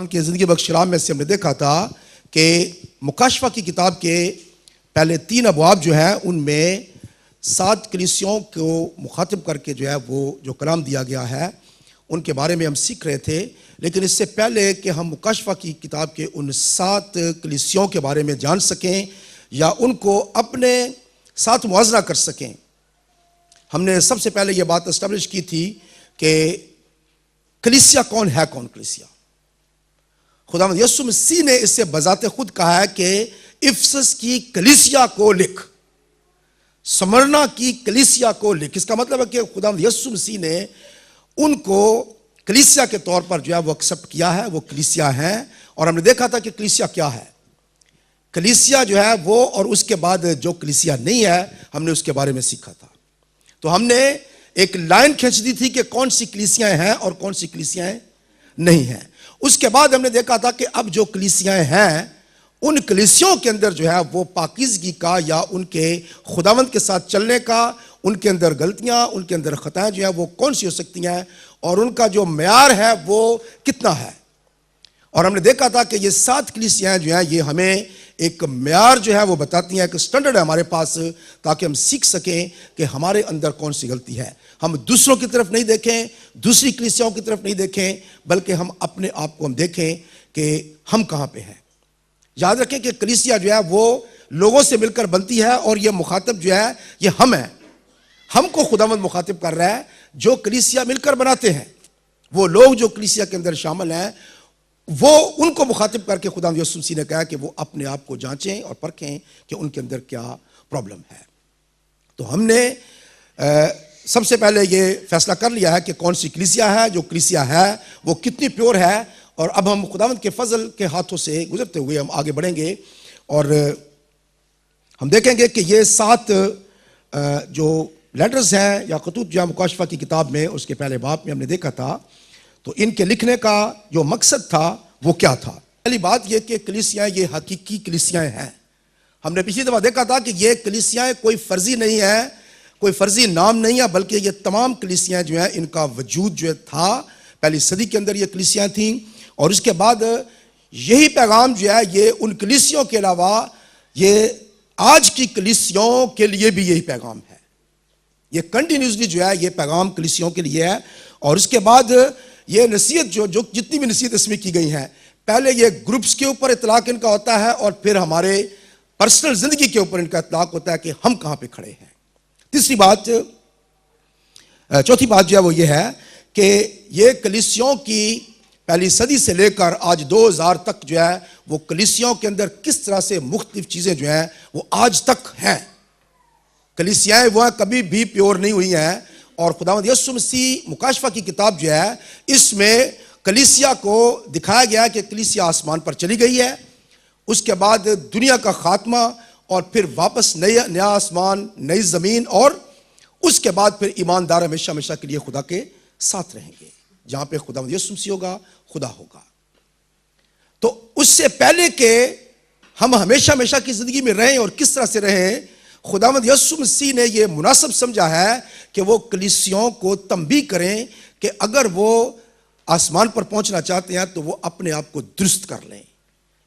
खुदावंद के ज़िंदगी बख्श कलाम में से हमने देखा था कि मुकाशफा की किताब के पहले 3 अबवाब जो है उनमें 7 कलीसियाओं को मुखातिब करके जो है वो जो कलाम दिया गया है उनके बारे में हम सीख रहे थे। लेकिन इससे पहले कि हम मुकाशफा की किताब के उन 7 कलीसियाओं के बारे में जान सकें या उनको अपने साथ मुआवजा कर सकें, हमने सबसे पहले ये बात एस्टेब्लिश की थी कि कलीसिया कौन है, कौन कलीसिया। खुदावंद यीशु मसीह ने इससे बजाते खुद कहा है कि इफिसस की कलीसिया को लिख, स्मरना की कलीसिया को लिख। इसका मतलब है कि खुदावंद यीशु मसीह ने उनको कलीसिया के तौर पर जो है वो एक्सेप्ट किया है, वो कलीसिया है। और हमने देखा था कि कलीसिया क्या है, कलीसिया जो है वो, और उसके बाद जो कलीसिया नहीं है हमने उसके बारे में सीखा था। तो हमने एक लाइन खींच दी थी कि कौन सी कलीसियाएं हैं और कौन सी कलीसियाएं नहीं हैं। उसके बाद हमने देखा था कि अब जो कलीसियाएं हैं उन कलीसियों के अंदर जो है वो पाकीज़गी का या उनके खुदावंद के साथ चलने का, उनके अंदर गलतियां, उनके अंदर खताएं जो है वो कौन सी हो सकती हैं और उनका जो म्यार है वो कितना है। और हमने देखा था कि ये 7 कलीसियाएं जो हैं ये हमें एक म्यार जो है वो बताती हैं, एक स्टैंडर्ड है हमारे पास, ताकि हम सीख सकें कि हमारे अंदर कौन सी गलती है। हम दूसरों की तरफ नहीं देखें, दूसरी कलीसियाओं की तरफ नहीं देखें, बल्कि हम अपने आप को हम देखें कि हम कहाँ पे हैं। याद रखें कि कलीसिया जो है वो लोगों से मिलकर बनती है और ये मुखातिब जो है ये हम हैं। हमको खुदावंद मुखातिब कर रहा है, जो कलीसिया मिलकर बनाते हैं, वो लोग जो कलीसिया के अंदर शामिल हैं, वो उनको मुखातिब करके खुदावंद यीशु मसीह ने कहा कि वो अपने आप को जांचें और परखें कि उनके अंदर क्या प्रॉब्लम है। तो हमने सबसे पहले ये फैसला कर लिया है कि कौन सी कलीसिया है, जो कलीसिया है वो कितनी प्योर है। और अब हम खुदावंद के फजल के हाथों से गुजरते हुए हम आगे बढ़ेंगे और हम देखेंगे कि ये 7 जो लेटर्स हैं या खतूत जो मुकाशफा की किताब में उसके पहले बाब में हमने देखा था, तो इनके लिखने का जो मकसद था वो क्या था। पहली बात ये कि कलीसियाएं ये हकीकी कलीसियाएं हैं। हमने पिछली दफा देखा था कि ये कलीसियाएं कोई फर्जी नहीं है, कोई फर्जी नाम नहीं है, बल्कि ये तमाम कलीसियाएं जो है इनका वजूद जो था पहली सदी के अंदर ये कलीसियाएं थी। और उसके बाद यही पैगाम जो है ये उन कलीसियों के अलावा ये आज की कलीसियाओं के लिए भी यही पैगाम है। ये कंटिन्यूसली जो है ये पैगाम कलीसियाओं के लिए है। और उसके बाद ये नसीहत जो जितनी भी नसीहत इसमें की गई है, पहले ये ग्रुप्स के ऊपर इतलाक इनका होता है और फिर हमारे पर्सनल जिंदगी के ऊपर इनका इतलाक होता है कि हम कहां पे खड़े हैं। तीसरी बात, चौथी बात जो है वो ये है कि ये कलीसियाओं की पहली सदी से लेकर आज 2000 तक जो है वो कलीसियाओं के अंदर किस तरह से मुख्तलिफ चीजें जो हैं वो आज तक हैं। कलीसियाएं वो कभी भी प्योर नहीं हुई हैं। और खुदावंद यीशु मसीह मुकाशफा की किताब जो है इसमें कलीसिया को दिखाया गया कि कलीसिया आसमान पर चली गई है, उसके बाद दुनिया का खात्मा और फिर वापस नया आसमान, नई जमीन, और उसके बाद फिर ईमानदार हमेशा हमेशा के लिए खुदा के साथ रहेंगे, जहां पे खुदावंद यीशु मसीह होगा, खुदा होगा। तो उससे पहले के हम हमेशा हमेशा की जिंदगी में रहें और किस तरह से रहें, खुदावंद यीशु मसीह ने यह मुनासिब समझा है कि वो कलीसियाओं को तंबीह करें कि अगर वो आसमान पर पहुंचना चाहते हैं तो वो अपने आप को दुरुस्त कर लें।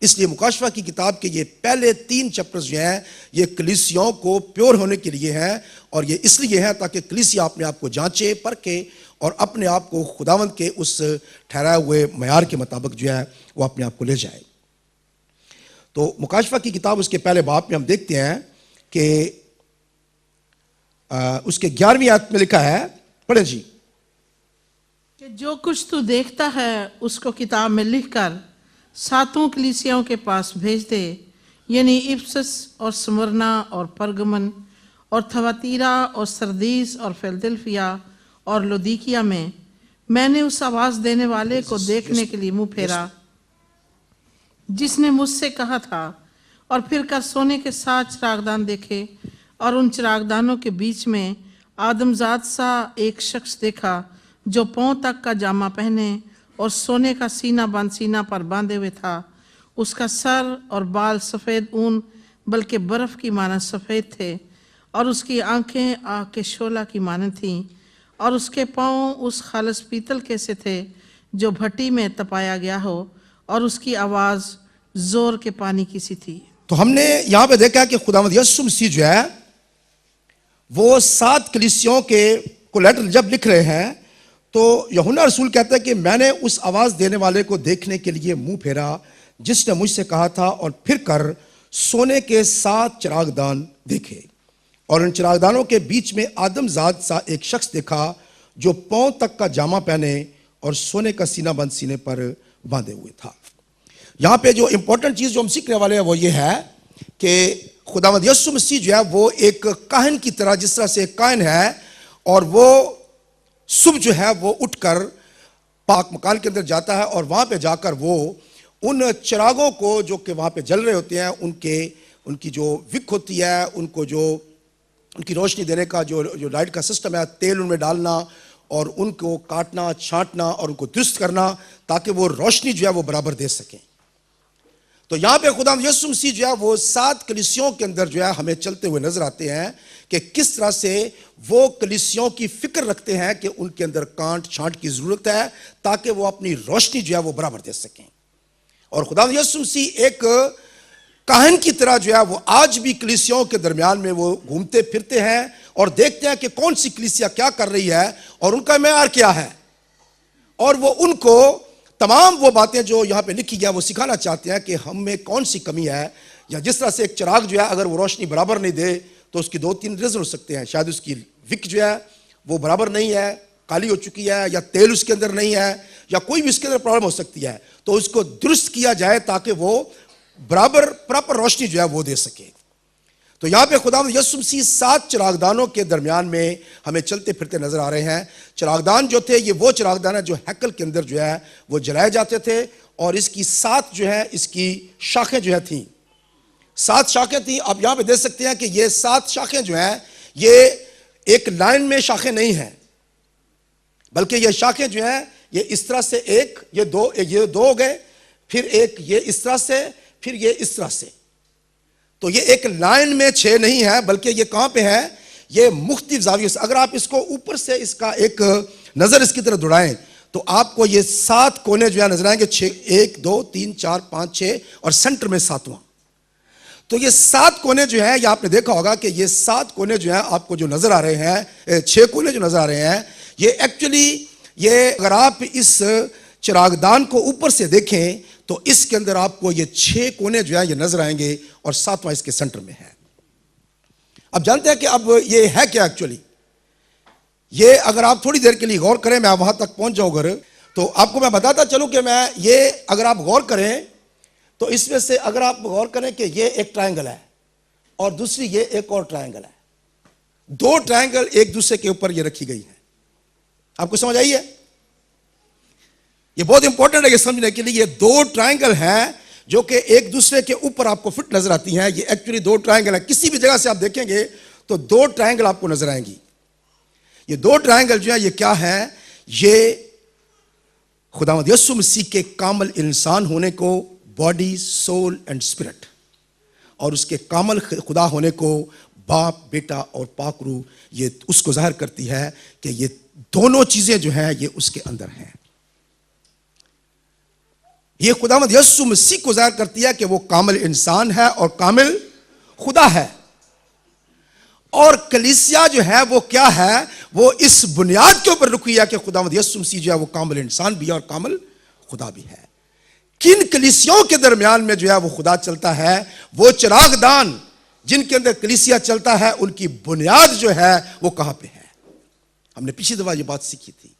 इसलिए मुकाशफा की किताब के ये पहले 3 चैप्टर्स जो हैं ये कलीसियाओं को प्योर होने के लिए हैं। और ये इसलिए है ताकि कलीसिया अपने आप को जांचे, परखे और अपने आप को खुदावंद के उस ठहराए हुए मयार के मुताबिक जो है वो अपने आप को ले जाए। तो मुकाशफा की किताब उसके पहले बाब में हम देखते हैं कि उसके 11वीं आयत में लिखा है, पढ़ें जी, कि जो कुछ तू देखता है उसको किताब में लिखकर 7 कलीसियाओं के पास भेज दे, यानी इफिसस और स्मुरना और परगमन और थवातीरा और सरदीस और फिलदेल्फिया और लौदीकिया में। मैंने उस आवाज देने वाले को देखने के लिए मुंह फेरा जिसने मुझसे कहा था, और फिर कर सोने के 7 चिरागदान देखे और उन चिरागदानों के बीच में आदमजात सा एक शख्स देखा जो पांव तक का जामा पहने और सोने का सीना बंद सीना पर बांधे हुए था। उसका सर और बाल सफ़ेद ऊन बल्कि बर्फ़ की मानद सफ़ेद थे और उसकी आंखें आग के शोला की मानद थीं और उसके पाँव उस खालस पीतल के से थे जो भट्टी में तपाया गया हो और उसकी आवाज जोर के पानी की सी थी। तो हमने यहां पे देखा कि खुदावंद यीशु मसीह जो है वो 7 कलीसियाओं के को लेटर जब लिख रहे हैं तो यूहन्ना रसूल कहता है कि मैंने उस आवाज देने वाले को देखने के लिए मुंह फेरा जिसने मुझसे कहा था, और फिर कर सोने के 7 चिरागदान देखे, और उन चिरागदानों के बीच में आदमजात सा एक शख्स देखा जो पांव तक का जामा पहने और सोने का सीना बंद सीने पर बांधे हुए था। यहां पे जो इंपॉर्टेंट चीज जो हम सीखने वाले हैं वो ये है कि खुदावंद यीशु मसीह जो है वो एक काहन की तरह, जिस तरह से एक काहन है और वो सुबह जो है वो उठकर पाक मकान के अंदर जाता है और वहां पे जाकर वो उन चिरागों को जो कि वहां पे जल रहे होते हैं उनकी जो विक होती है, उनको जो उनकी रोशनी देने का जो लाइट का सिस्टम है, तेल उनमें डालना और उनको काटना छांटना और उनको दुरुस्त करना ताकि वो रोशनी जो है वो बराबर दे सकें। तो यहां पे खुदावंद यीशु मसीह जो है वो 7 कलीसियाओं के अंदर जो है हमें चलते हुए नजर आते हैं कि किस तरह से वो कलीसियाओं की फिक्र रखते हैं कि उनके अंदर कांट छांट की जरूरत है ताकि वो अपनी रोशनी जो है वो बराबर दे सकें। और खुदावंद यीशु मसीह एक काहन की तरह जो है वो आज भी कलीसियाओं के दरमियान में वो घूमते फिरते हैं और देखते हैं कि कौन सी कलीसिया क्या कर रही है और उनका मेयार क्या है, और वो उनको तमाम वो बातें जो यहाँ पे लिखी गया वो सिखाना चाहते हैं कि हम में कौन सी कमी है। या जिस तरह से एक चिराग जो है अगर वो रोशनी बराबर नहीं दे तो उसकी 2-3 रीजन हो सकते हैं। शायद उसकी विक जो है वो बराबर नहीं है, काली हो चुकी है, या तेल उसके अंदर नहीं है, या कोई भी उसके अंदर प्रॉब्लम हो सकती है, तो उसको दुरुस्त किया जाए ताकि वो बराबर प्रॉपर रोशनी जो है वो दे सके। तो यहां पे खुदावंद यीशु मसीह 7 चिरागदानों के दरमियान में हमें चलते फिरते नजर आ रहे हैं। चिरागदान जो थे ये वो चिरागदान है जो हैकल के अंदर जो है वो जलाए जाते थे, और इसकी 7 जो है इसकी शाखें जो है थी, 7 शाखें थी। आप यहां पे देख सकते हैं कि ये 7 शाखें जो हैं ये एक लाइन में शाखें नहीं है, बल्कि ये शाखें जो हैं ये इस तरह से एक, ये दो हो गए, फिर एक ये इस तरह से, फिर ये इस तरह से। तो ये एक लाइन में 6 नहीं है, बल्कि ये कहां पे है, ये मुख्तलिफ ज़ावियों से। अगर आप इसको ऊपर से इसका एक नजर इसकी तरफ दौड़ाएं तो आपको ये 7 कोने जो है नजर आएंगे, 1 2 3 4 5 6 और सेंटर में 7वां। तो ये 7 कोने जो है, ये आपने देखा होगा कि ये 7 कोने जो है आपको जो नजर आ रहे हैं, 6 कोने जो नजर आ रहे हैं, ये एक्चुअली ये अगर आप इस चिरागदान को ऊपर से देखें तो इसके अंदर आपको ये 6 कोने जो है ये नजर आएंगे और 7वां इसके सेंटर में है। अब जानते हैं कि अब ये है क्या एक्चुअली। ये अगर आप थोड़ी देर के लिए गौर करें, मैं वहां तक पहुंच जाऊं अगर, तो आपको मैं बताता चलूं कि मैं ये अगर आप गौर करें तो इसमें से अगर आप गौर करें कि ये एक ट्रायंगल है और दूसरी ये एक और ट्रायंगल है, 2 ट्रायंगल एक दूसरे के ऊपर ये रखी गई है। आपको समझ आई है? ये बहुत इंपॉर्टेंट है ये समझने के लिए। ये 2 ट्रायंगल हैं जो कि एक दूसरे के ऊपर आपको फिट नजर आती हैं। ये एक्चुअली 2 ट्रायंगल है। किसी भी जगह से आप देखेंगे तो 2 ट्रायंगल आपको नजर आएंगी। ये 2 ट्रायंगल जो है ये क्या है, ये खुदावंद यीशु मसीह के कामल इंसान होने को, बॉडी सोल एंड स्पिरिट, और उसके कामल खुदा होने को, बाप बेटा और पाक रूह, ये उसको जाहिर करती है कि ये दोनों चीजें जो हैं ये उसके अंदर हैं। ये खुदावंद यीशु मसीह को जाहिर करती है कि वो कामिल इंसान है और कामिल खुदा है। और कलीसिया जो है वो क्या है, वो इस बुनियाद के ऊपर रुकी है कि खुदावंद यीशु मसीह जो है वो कामिल इंसान भी है और कामिल खुदा भी है। किन कलीसियाओं के दरमियान में जो है वो खुदा चलता है, वो चिरागदान जिनके अंदर कलीसिया चलता है उनकी बुनियाद जो है वो कहां पे है। हमने पिछली दफा ये बात सीखी थी।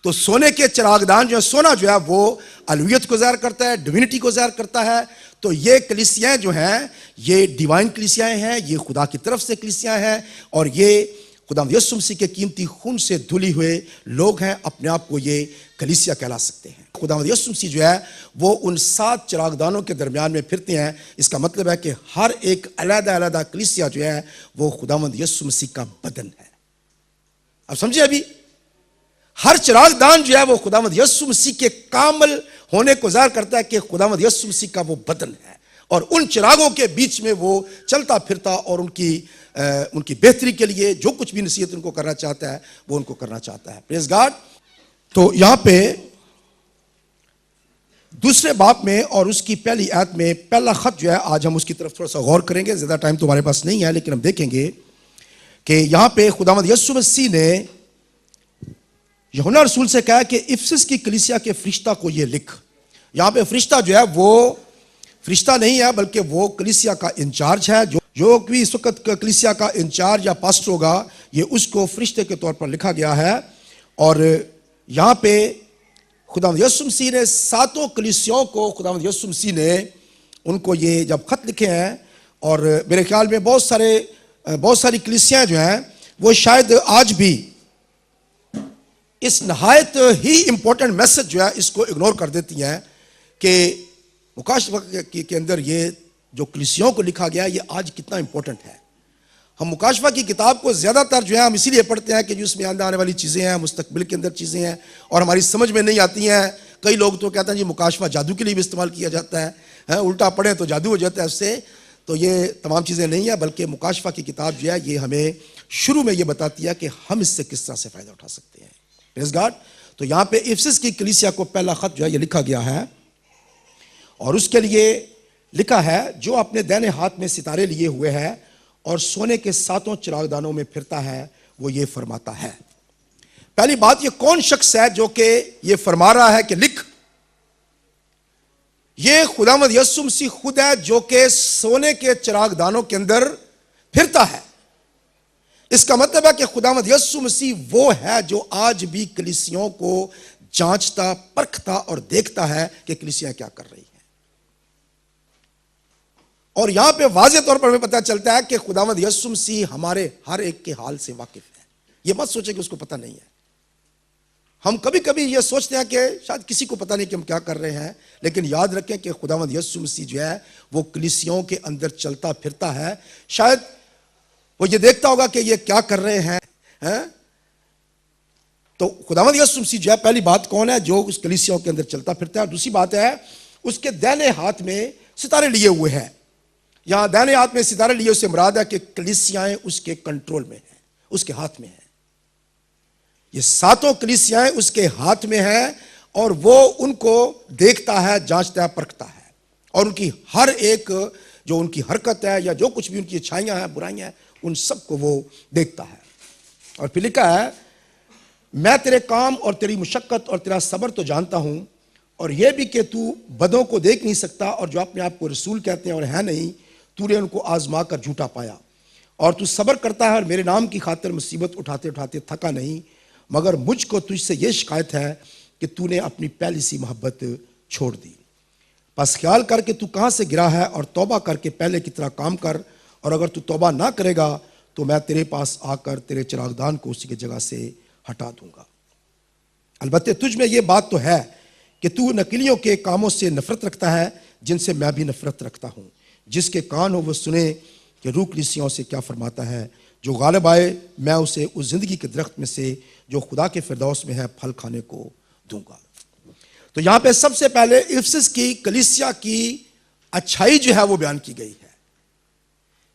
तो सोने के चिरागदान जो है, सोना जो है वो अलवियत को ज़ाहिर करता है, डिविनिटी को ज़ाहिर करता है। तो ये कलीसियाएं जो हैं ये डिवाइन कलीसियाएं हैं, ये खुदा की तरफ से कलीसियाएं हैं, और ये खुदावंद यीशु मसीह के कीमती खून से धुली हुए लोग हैं। अपने आप को ये कलीसिया कहला सकते हैं। खुदावंद यीशु मसीह जो है वो उन 7 चिरागदानों के दरमियान में फिरते हैं। इसका मतलब है कि हर एक अलग-अलग कलीसिया जो है वो खुदावंद यीशु मसीह का बदन है। अब समझिए, अभी हर चिरागदान जो है वो खुदावंद यीशु मसीह के कामल होने को ज़ाहिर करता है कि खुदावंद यीशु मसीह का वो बदन है, और उन चिरागों के बीच में वो चलता फिरता और उनकी बेहतरी के लिए जो कुछ भी नसीहत उनको करना चाहता है वो उनको करना चाहता है। Praise God. तो यहां पे दूसरे बाब में और उसकी पहली आयत में पहला खत जो है, आज हम उसकी तरफ थोड़ा सा गौर करेंगे। ज़्यादा टाइम तो हमारे पास नहीं है, लेकिन हम देखेंगे कि यहाँ पे खुदावंद यीशु मसीह ने यूहन्ना रसूल से कहा कि इफिसस की कलीसिया के फरिश्ता को ये लिख। यहाँ पे फरिश्ता जो है वो फरिश्ता नहीं है, बल्कि वो कलीसिया का इंचार्ज है। जो भी इस वक्त कलीसिया का इंचार्ज या पास्टर होगा, ये उसको फरिश्ते के तौर पर लिखा गया है। और यहाँ पे खुदावंद यीशु मसीह ने सातों कलीसियाओं को, खुदावंद यीशु मसीह ने उनको ये जब खत लिखे हैं, और मेरे ख्याल में बहुत सारी कलीसियाएं जो हैं वो शायद आज भी इस नहायत ही इंपॉर्टेंट मैसेज जो है इसको इग्नोर कर देती हैं कि मुकाशवा के अंदर ये जो कलीसियाओं को लिखा गया ये आज कितना इंपॉर्टेंट है। हम मुकाशवा की किताब को ज़्यादातर जो है हम इसीलिए पढ़ते हैं कि जो उसमें आने वाली चीज़ें हैं, मुस्तकबिल के अंदर चीज़ें हैं और हमारी समझ में नहीं आती हैं। कई लोग तो कहते हैं जी मुकाशवा जादू के लिए भी इस्तेमाल किया जाता है, उल्टा पढ़े तो जादू हो जाता है उससे। तो ये तमाम चीज़ें नहीं है, बल्कि मुकाशवा की किताब जो है ये हमें शुरू में ये बताती है कि हम इससे किस तरह से फ़ायदा उठा सकते हैं। Praise God. तो यहाँ पे इफिसस की कलीसिया को पहला खत जो है ये लिखा गया है, और उसके लिए लिखा है, जो अपने दाहिने हाथ में सितारे लिए हुए है और सोने के सातों चिरागदानों में फिरता है, वो ये फरमाता है। पहली बात, ये कौन शख्स है जो कि ये फरमा रहा है कि लिख? ये खुदावंद यीशु मसीह खुद है जो कि सोने के चिरागदानों के अंदर फिरता है। इसका मतलब है कि खुदावंद यीशु मसीह वो है जो आज भी कलीसियाओं को जांचता, परखता और देखता है कि कलीसियां क्या कर रही हैं। और यहां पे वाज़ेह तौर पर हमें पता चलता है कि खुदावंद यीशु मसीह हमारे हर एक के हाल से वाकिफ है। ये मत सोचे कि उसको पता नहीं है। हम कभी कभी ये सोचते हैं कि शायद किसी को पता नहीं कि हम क्या कर रहे हैं, लेकिन याद रखें कि खुदावंद यीशु मसीह जो है वो कलीसियाओं के अंदर चलता फिरता है। शायद वो ये देखता होगा कि ये क्या कर रहे हैं। तो खुदावंद यीशु मसीह जो है, पहली बात कौन है जो उस कलीसियाओं के अंदर चलता फिरता है। दूसरी बात है, उसके दाहिने हाथ में सितारे लिए हुए हैं। यहां दाहिने हाथ में सितारे लिए उससे मुराद है कि कलीसियाएं उसके कंट्रोल में हैं, उसके हाथ में है। ये सातों कलीसियाएं उसके हाथ में हैं और वो उनको देखता है, जांचता है, परखता है, और उनकी हर एक जो उनकी हरकत है या जो कुछ भी उनकी अच्छाइयां हैं, बुराइयां हैं, उन सबको वो देखता है। और फिर लिखा है, मैं तेरे काम और तेरी मुशक्कत और तेरा सब्र तो जानता हूं, और यह भी कि तू बदों को देख नहीं सकता, और जो अपने आप को रसूल कहते हैं और है नहीं, तूने उनको आजमा कर झूठा पाया, और तू सब्र करता है और मेरे नाम की खातिर मुसीबत उठाते उठाते थका नहीं। मगर मुझको तुझसे यह शिकायत है कि तूने अपनी पहली सी मोहब्बत छोड़ दी। बस ख्याल कर कि तू कहाँ से गिरा है, और तौबा करके पहले की तरह काम कर, और अगर तू तौबा ना करेगा तो मैं तेरे पास आकर तेरे चिरागदान को उसी की जगह से हटा दूंगा। अलबत्ते तुझ में यह बात तो है कि तू नकलियों के कामों से नफरत रखता है, जिनसे मैं भी नफरत रखता हूँ। जिसके कान हो वो सुने कि रूह कलीसियाओं से क्या फरमाता है। जो गालिब आए, मैं उसे उस जिंदगी के दरख्त में से जो खुदा के फिरदौस में है फल खाने को दूंगा। तो यहां पे सबसे पहले इफिसस की कलीसिया की अच्छाई जो है वो बयान की गई है।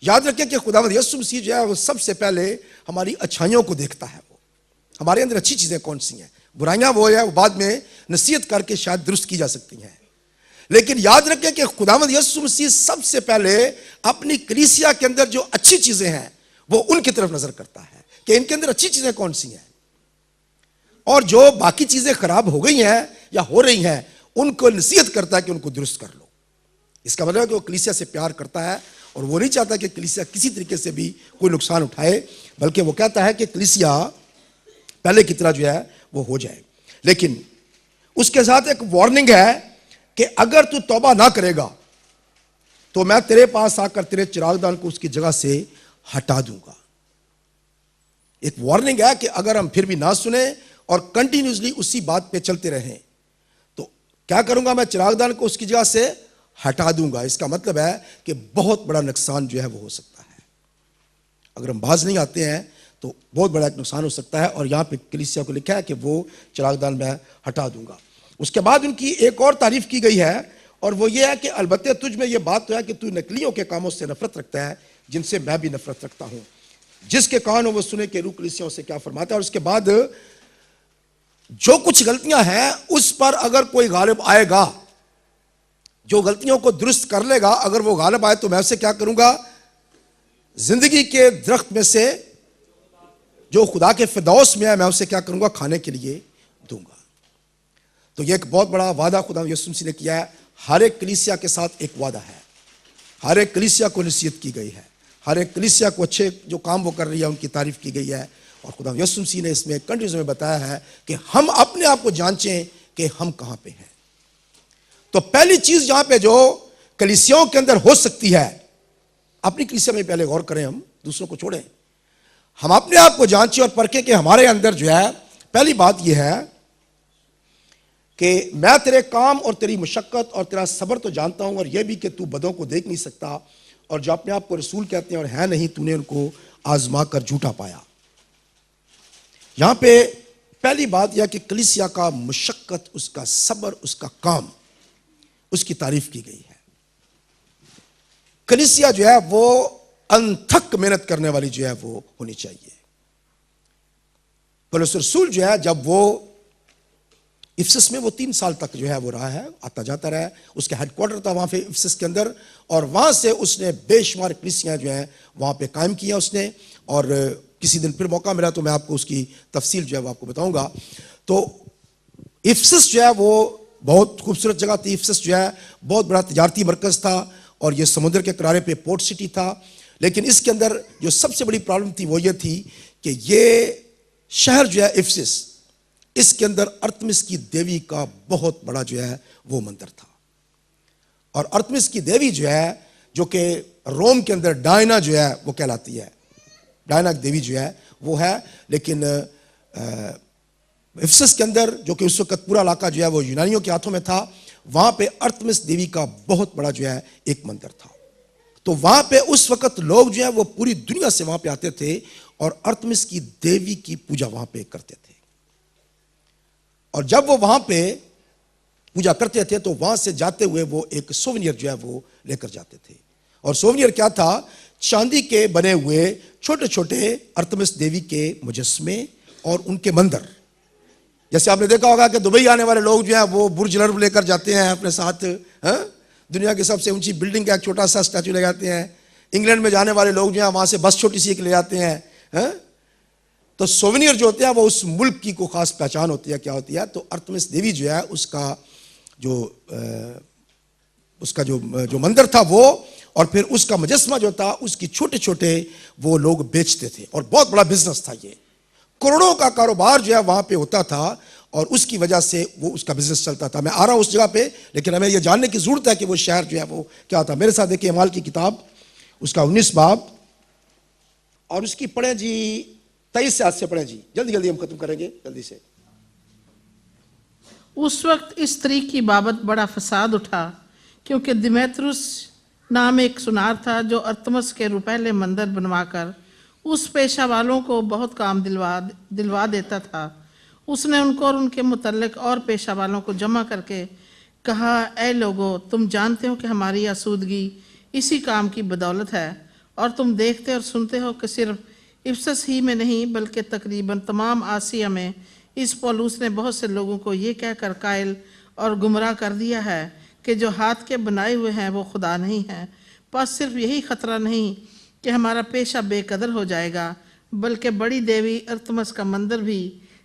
याद रखें कि खुदावंद यीशु मसीह जो है वो सबसे पहले हमारी अच्छाइयों को देखता है। वो हमारे अंदर अच्छी चीजें कौन सी हैं, बुराइयां वो है वो बाद में नसीहत करके शायद दुरुस्त की जा सकती हैं। लेकिन याद रखें कि खुदावंद यीशु मसीह सबसे पहले अपनी कलीसिया के अंदर जो अच्छी चीजें हैं वो उनकी तरफ नजर करता है कि इनके अंदर अच्छी चीजें कौन सी हैं, और जो बाकी चीजें खराब हो गई हैं या हो रही हैं उनको नसीहत करता है कि उनको दुरुस्त कर लो। इसका मतलब है कि वो कलीसिया से प्यार करता है और वो नहीं चाहता कि कलीसिया किसी तरीके से भी कोई नुकसान उठाए, बल्कि वो कहता है कि कलीसिया पहले की तरह जो है वो हो जाए। लेकिन उसके साथ एक वार्निंग है कि अगर तू तौबा ना करेगा तो मैं तेरे पास आकर तेरे चिरागदान को उसकी जगह से हटा दूंगा। एक वार्निंग है कि अगर हम फिर भी ना सुने और कंटिन्यूसली उसी बात पे चलते रहें तो क्या करूंगा, मैं चिरागदान को उसकी जगह से हटा दूंगा। इसका मतलब है कि बहुत बड़ा नुकसान जो है वो हो सकता है। अगर हम बाज नहीं आते हैं तो बहुत बड़ा एक नुकसान हो सकता है। और यहां पे कलीसिया को लिखा है कि वो चिरागदान मैं हटा दूंगा। उसके बाद उनकी एक और तारीफ की गई है, और वो ये है कि अलबत्ते तुझ में ये बात तो है कि तू नकलियों के कामों से नफरत रखता है, जिनसे मैं भी नफरत रखता हूं। जिसके कान हो वो सुने कि रूह कलीसियाओं से क्या फरमाता है। और उसके बाद जो कुछ गलतियां हैं उस पर अगर कोई गालिब आएगा जो गलतियों को दुरुस्त कर लेगा, अगर वो गालिब आए तो मैं उसे क्या करूंगा, जिंदगी के दरख्त में से जो खुदा के फिरदौस में है, मैं उसे क्या करूंगा, खाने के लिए दूंगा। तो ये एक बहुत बड़ा वादा खुदा यीशु मसीह ने किया है। हर एक कलीसिया के साथ एक वादा है, हर एक कलीसिया को नसीहत की गई है, हर एक कलीसिया को अच्छे जो काम वो कर रही है उनकी तारीफ की गई है। और खुदा यीशु मसीह ने इसमें कंट्रीज में बताया है कि हम अपने आप को जांचें कि हम कहां पे हैं। तो पहली चीज जहां पे जो कलीसियाओं के अंदर हो सकती है, अपनी कलीसिया में पहले गौर करें, हम दूसरों को छोड़ें, हम अपने आप को जांचें और परखें कि हमारे अंदर जो है, पहली बात यह है कि मैं तेरे काम और तेरी मुशक्कत और तेरा सब्र तो जानता हूं, और यह भी कि तू बदों को देख नहीं सकता, और जो अपने आप को रसूल कहते हैं और है नहीं, तूने उनको आजमा कर झूठा पाया। यहां पे पहली बात यह कि कलीसिया का मुशक्कत, उसका सब्र, उसका काम, उसकी तारीफ की गई है। कलीसिया जो है वो अनथक मेहनत करने वाली जो है वो होनी चाहिए। पौलुस रसूल जो है, जब वो इफिसस में वो 3 साल तक जो है वो रहा है, आता जाता रहा है, उसका हेडक्वार्टर था वहां पे इफिसस के अंदर, और वहां से उसने बेशुमार कलीसियां जो है वहां पे कायम किया उसने। और किसी दिन फिर मौका मिला तो मैं आपको उसकी तफसील जो है वो आपको बताऊंगा। तो इफिसस जो है वो बहुत खूबसूरत जगह थी। इफिसस जो है बहुत बड़ा तिजारती मरकज था, और ये समुद्र के किनारे पे पोर्ट सिटी था। लेकिन इसके अंदर जो सबसे बड़ी प्रॉब्लम थी वो ये थी कि ये शहर जो है इफिसस, इसके अंदर अर्थमिस की देवी का बहुत बड़ा जो है वो मंदिर था। और अर्थमिस की देवी जो है, जो कि रोम के अंदर डायना जो है वो कहलाती है, डायना देवी जो है वो है। लेकिन इफिसस के अंदर, जो कि उस वक्त पूरा इलाका जो है वो यूनानियों के हाथों में था, वहां पे अर्थमिस देवी का बहुत बड़ा जो है एक मंदिर था। तो वहां पे उस वक्त लोग जो है वो पूरी दुनिया से वहां पे आते थे और अर्थमिस की देवी की पूजा वहां पे करते थे। और जब वो वहां पे पूजा करते थे तो वहां से जाते हुए वो एक सोवेनियर जो है वो लेकर जाते थे। और सोवेनियर क्या था, चांदी के बने हुए छोटे छोटे अर्थमिस देवी के मुजस्मे और उनके मंदिर। जैसे आपने देखा होगा कि दुबई आने वाले लोग जो है वो बुर्ज खलीफा लेकर जाते हैं अपने साथ, दुनिया की सबसे ऊंची बिल्डिंग का एक छोटा सा स्टैचू ले जाते हैं। इंग्लैंड में जाने वाले लोग जो है वहां से बस छोटी सी एक ले जाते हैं। तो सोवेनियर जो होते हैं वो उस मुल्क की को खास पहचान होती है। क्या होती है, तो अर्थमिस देवी जो है उसका जो मंदिर था वो, और फिर उसका मुजस्मा जो था उसकी छोटे छोटे वो लोग बेचते थे, और बहुत बड़ा बिजनेस था ये। करोड़ों का कारोबार जो है वहां पे होता था, और उसकी वजह से वो उसका बिजनेस चलता था। मैं आ रहा हूं उस जगह पे, लेकिन हमें यह जानने की जरूरत है कि वो शहर जो है वो क्या था। मेरे साथ देखिए अमाल की किताब, उसका 19 बाब, और उसकी पढ़े जी 23 से 8 से पढ़े जी, जल्दी जल्दी हम खत्म करेंगे जल्दी से। उस वक्त इस स्त्री की बाबत बड़ा फसाद उठा, क्योंकि दिमेत्रुस नाम एक सुनार था जो अर्थमस के रुपहले मंदिर बनवाकर उस पेशा वालों को बहुत काम दिलवा देता था। उसने उनको और उनके मुतल्लिक और पेशा वालों को जमा करके कहा, ऐ लोगों, तुम जानते हो कि हमारी आसूदगी इसी काम की बदौलत है, और तुम देखते और सुनते हो कि सिर्फ इफिसस ही में नहीं बल्कि तकरीबन तमाम आसिया में इस पौलुस ने बहुत से लोगों को ये कहकर कायल और गुमराह कर दिया है कि जो हाथ के बनाए हुए हैं वो खुदा नहीं है। बस सिर्फ यही खतरा नहीं कि हमारा पेशा बेकदर हो जाएगा, बल्कि बड़ी देवी अर्थमस का मंदिर भी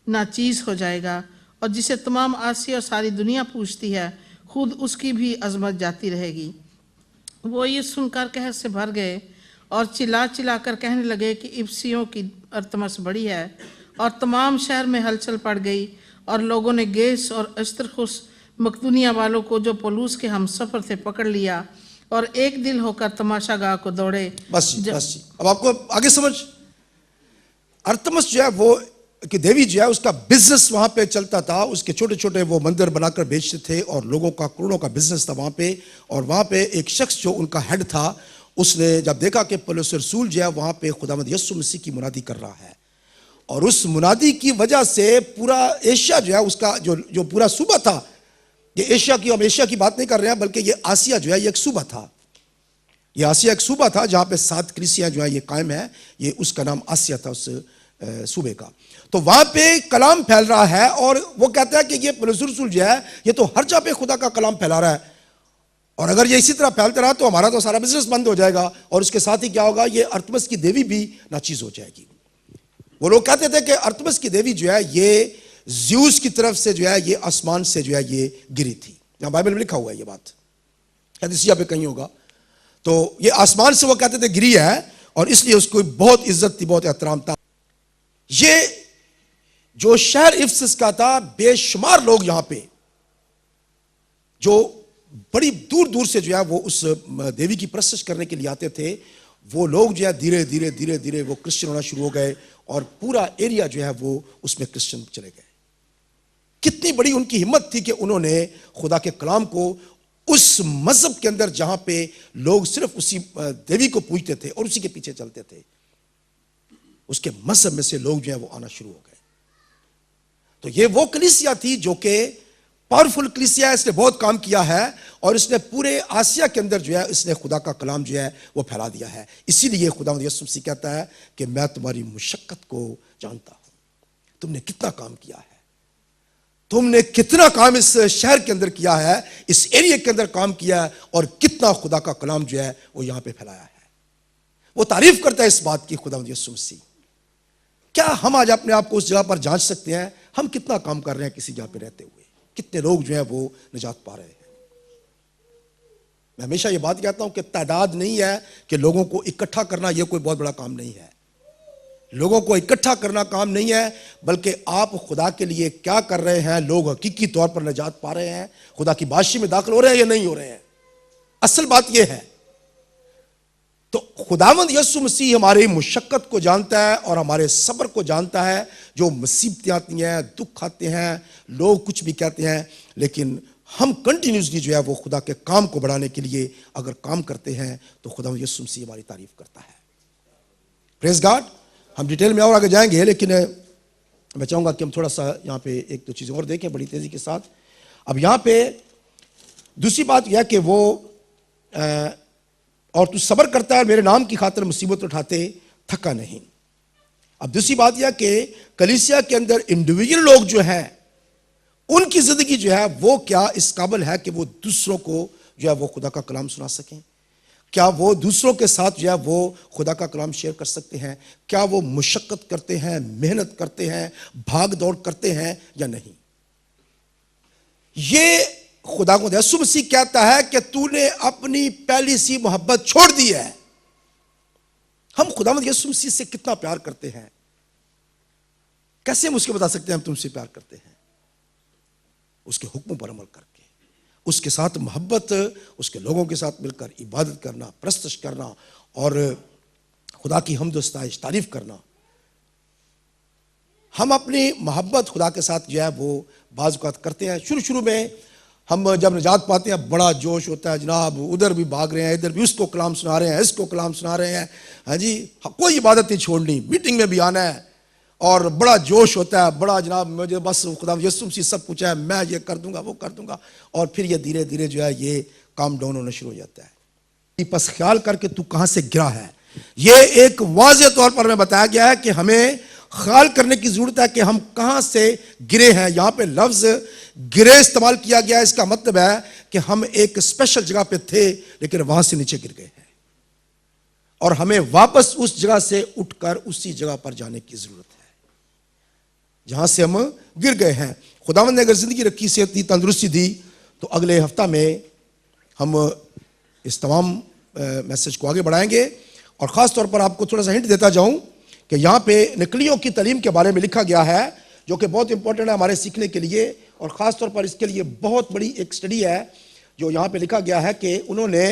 नाचीज हो जाएगा, और जिसे तमाम आसिया और सारी दुनिया पूछती है खुद उसकी भी अजमत जाती रहेगी। वो ये सुनकर कहर से भर गए और चिल्ला चिल्ला कर कहने लगे कि इफिसियों की अर्थमस बड़ी है, और तमाम शहर में हलचल पड़ गई, और लोगों ने गेस और अस्त्रखुस मकदूनिया वालों को जो पौलुस के हम सफर थे पकड़ लिया, और एक दिल होकर तमाशागाह को दौड़े। बस जी। अब आपको आगे समझ, अर्थमस जो है वो कि देवी जो है उसका बिजनेस वहां पे चलता था। उसके छोटे छोटे वो मंदिर बनाकर बेचते थे, और लोगों का करोड़ों का बिजनेस था वहां पे। और वहां पे एक शख्स जो उनका हेड था, उसने जब देखा कि पौलुस रसूल जो है वहां पे खुदावंद यीशु मसीह की मुनादी कर रहा है, और उस मुनादी की वजह से पूरा एशिया जो है उसका जो पूरा सूबा था, ये एशिया की, हम एशिया की बात नहीं कर रहे हैं, बल्कि ये आसिया जो है ये एक सूबा था। ये आसिया एक सूबा था जहां पे 7 कलीसियां जो है ये कायम है। ये उसका नाम आसिया था उस सूबे का। तो वहां पे कलाम फैल रहा है, और वो कहता है कि ये पौलुस रसूल जो है ये तो हर जगह पे खुदा का कलाम फैला रहा है। और अगर ये इसी तरह फैलता रहा तो हमारा तो सारा बिजनेस बंद हो जाएगा, और उसके साथ ही क्या होगा, ये अर्थमस की देवी भी नाचीज हो जाएगी। वो लोग कहते थे कि अर्थमस की देवी जो है ये ज़्यूस की तरफ से जो है ये आसमान से जो है ये गिरी थी। यहां बाइबल में लिखा हुआ है ये बात, हदीसिया पे कहीं होगा। तो ये आसमान से वो कहते थे गिरी है, और इसलिए उसको बहुत इज्जत थी, बहुत एहतराम था। ये जो शहर इफिसस का था, बेशुमार लोग यहां पे जो बड़ी दूर दूर से जो है वो उस देवी की प्रशंसा करने के लिए आते थे, वो लोग जो है धीरे धीरे धीरे धीरे वो क्रिश्चियन होना शुरू हो गए, और पूरा एरिया जो है वो उसमें क्रिश्चियन चले गए। कितनी बड़ी उनकी हिम्मत थी कि उन्होंने खुदा के कलाम को उस मजहब के अंदर, जहां पे लोग सिर्फ उसी देवी को पूजते थे और उसी के पीछे चलते थे, उसके मजहब में से लोग जो है वो आना शुरू हो गए। तो ये वो कलीसिया थी जो कि पावरफुल कलीसिया है, इसने बहुत काम किया है, और इसने पूरे आसिया के अंदर जो है इसने खुदा का कलाम जो है वो फैला दिया है। इसीलिए खुदा यीशु मसीह कहता है कि मैं तुम्हारी मुशक्कत को जानता हूं, तुमने कितना काम किया है, तुमने कितना काम इस शहर के अंदर किया है, इस एरिया के अंदर काम किया है, और कितना खुदा का कलाम जो है वो यहां पे फैलाया है। वो तारीफ करता है इस बात की खुदा यीशु मसीह। क्या हम आज अपने आप को उस जगह पर जांच सकते हैं, हम कितना काम कर रहे हैं किसी जगह पे रहते हुए, कितने लोग जो है वो निजात पा रहे हैं। मैं हमेशा ये बात कहता हूं कि तादाद नहीं है कि लोगों को इकट्ठा करना, यह कोई बहुत बड़ा काम नहीं है। लोगों को इकट्ठा करना काम नहीं है, बल्कि आप खुदा के लिए क्या कर रहे हैं। लोग हकीकी तौर पर निजात पा रहे हैं, खुदा की बादशाही में दाखिल हो रहे हैं या नहीं हो रहे हैं, असल बात यह है। तो खुदावंद यीशु मसीह हमारी मुशक्कत को जानता है और हमारे सब्र को जानता है। जो मुसीबतें आती हैं, दुख आते हैं, लोग कुछ भी कहते हैं, लेकिन हम कंटिन्यूसली जो है वो खुदा के काम को बढ़ाने के लिए अगर काम करते हैं तो खुदावंद यीशु मसीह हमारी तारीफ करता है। Praise God. हम डिटेल में और आगे जाएंगे, लेकिन मैं चाहूंगा कि हम थोड़ा सा यहाँ पे एक दो चीजें और देखें बड़ी तेजी के साथ। अब यहाँ पे दूसरी बात यह कि वो और तू सब्र करता है, मेरे नाम की खातिर मुसीबत उठाते थका नहीं। अब दूसरी बात यह कि कलीसिया के अंदर इंडिविजुअल लोग जो हैं उनकी जिंदगी जो है वो क्या इस काबिल है कि वो दूसरों को जो है वो खुदा का कलाम सुना सकें। क्या वो दूसरों के साथ जो है वो खुदा का कलाम शेयर कर सकते हैं। क्या वो मुशक्कत करते हैं, मेहनत करते हैं, भाग दौड़ करते हैं या नहीं। ये खुदा को यीशु मसीह कहता है कि तूने अपनी पहली सी मोहब्बत छोड़ दी है। हम खुदावंद यीशु मसीह से कितना प्यार करते हैं, कैसे हम उसको बता सकते हैं हम तुमसे प्यार करते हैं। उसके हुक्मों पर अमल करके, उसके साथ मोहब्बत, उसके लोगों के साथ मिलकर इबादत करना, प्रस्तुत करना और खुदा की हम्द व सताइश तारीफ करना। हम अपनी मोहब्बत खुदा के साथ जो है वो बाज़ औक़ात करते हैं। शुरू में हम जब निजात पाते हैं बड़ा जोश होता है, जनाब उधर भी भाग रहे हैं, इधर भी उसको कलाम सुना रहे हैं, इसको कलाम सुना रहे हैं। हाँ जी, कोई इबादत नहीं छोड़नी, मीटिंग में भी आना है और बड़ा जोश होता है, बड़ा जनाब मुझे बस खुदा यीशु मसीह सब कुछ है, मैं ये कर दूंगा वो कर दूंगा। और फिर ये धीरे धीरे जो है ये काम डाउन होना शुरू हो जाता है। बस ख्याल करके तू कहाँ से गिरा है, ये एक वाज़ेह तौर पर हमें बताया गया है कि हमें ख्याल करने की जरूरत है कि हम कहां से गिरे हैं। यहां पे लफ्ज गिरे इस्तेमाल किया गया है, इसका मतलब है कि हम एक स्पेशल जगह पे थे लेकिन वहां से नीचे गिर गए हैं और हमें वापस उस जगह से उठकर उसी जगह पर जाने की जरूरत है जहां से हम गिर गए हैं। खुदावंद ने अगर जिंदगी रखी, सेहत दी, तंदुरुस्ती दी तो अगले हफ्ता में हम इस तमाम मैसेज को आगे बढ़ाएंगे। और खास तौर पर आपको थोड़ा सा हिंट देता जाऊं कि यहाँ पे नकलियों की तालीम के बारे में लिखा गया है, जो कि बहुत इंपॉर्टेंट है हमारे सीखने के लिए। और ख़ास तौर पर इसके लिए बहुत बड़ी एक स्टडी है जो यहाँ पे लिखा गया है कि उन्होंने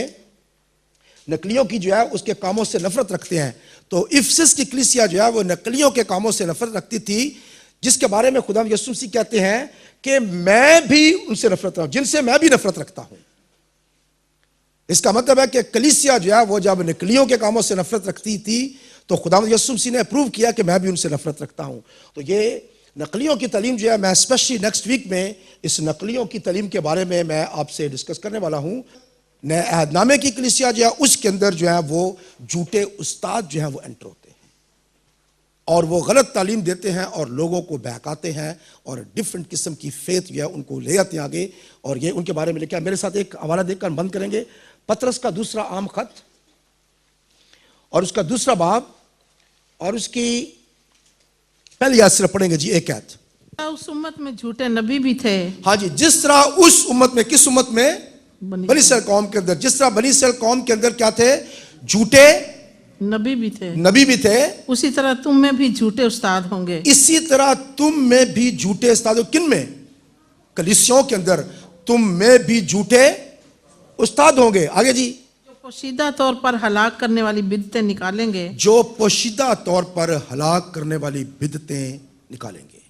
नकलियों की जो है उसके कामों से नफरत रखते हैं। तो इफिसस की कलीसिया जो है वो नकलियों के कामों से नफरत रखती थी, जिसके बारे में खुदा यीशु मसीह कहते हैं कि मैं भी उनसे नफरत रखता हूँ, जिनसे मैं भी नफरत रखता हूँ। इसका मतलब है कि कलीसिया जो है वो जब नकलियों के कामों से नफरत रखती थी तो खुदावंद यीशु मसीह ने अप्रूव किया कि मैं भी उनसे नफरत रखता हूं। तो ये नकलियों की तालीम जो है, मैं स्पेशली नेक्स्ट वीक में इस नकलियों की तालीम के बारे में मैं आपसे डिस्कस करने वाला हूं। नए अहदनामे की कलीसिया जो है उसके अंदर जो है वो झूठे उस्ताद जो है वो एंटर होते हैं। और वो गलत तालीम देते हैं और लोगों को बहकाते हैं और डिफरेंट किस्म की फेथ जो है उनको ले जाते हैं आगे। और ये उनके बारे में लिखा है। मेरे साथ एक हवाला देखकर बंद करेंगे, पतरस का दूसरा आम खत और उसका दूसरा बाब और उसकी पहली आयत सिर्फ पढ़ेंगे जी, एक आयत। उस उम्मत में झूठे नबी भी थे। हाँ जी, जिस तरह उस उम्मत में, किस उम्मत में? बनी इस्राएल कौम के अंदर। जिस तरह बनी इस्राएल कौम के अंदर क्या थे? झूठे नबी भी थे। नबी भी थे। उसी तरह तुम में भी झूठे उस्ताद होंगे। इसी तरह तुम में भी झूठे उस्ताद हो। किन में? कलीसियों के अंदर तुम में भी झूठे उस्ताद होंगे। आगे जी। जो पोशीदा तौर पर हलाक करने वाली बिदतें निकालेंगे। जो पोशीदा तौर पर हलाक करने वाली बिदतें निकालेंगे।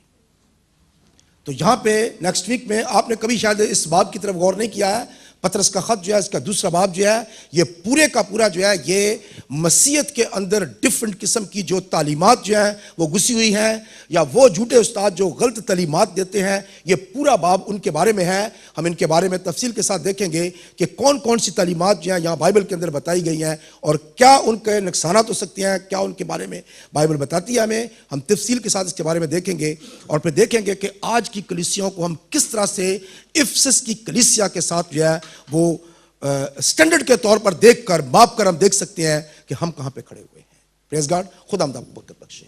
तो यहां पे नेक्स्ट वीक में आपने कभी शायद इस बाब की तरफ गौर नहीं किया है। पतरस का खत जो है, इसका दूसरा बाब जो है, ये पूरे का पूरा जो है ये मसीहत के अंदर डिफरेंट किस्म की जो तालीमात जो है वो घुसी हुई हैं, या वो झूठे उस्ताद जो गलत तालीमात देते हैं, ये पूरा बाब उनके बारे में है। हम इनके बारे में तफसील के साथ देखेंगे कि कौन कौन सी तालीमात जो है यहाँ बाइबल के अंदर बताई गई हैं और क्या उनके नुकसानात हो सकते हैं, क्या उनके बारे में बाइबल बताती है हमें। हम तफसील के साथ इसके बारे में देखेंगे और फिर देखेंगे कि आज की कलीसियाओं को हम किस तरह से इफिसस की कलीसिया के साथ जो है वो स्टैंडर्ड के तौर पर देखकर, माप कर हम देख सकते हैं कि हम कहां पे खड़े हुए हैं। Praise God. खुदा हमदा बरकत बख्शे।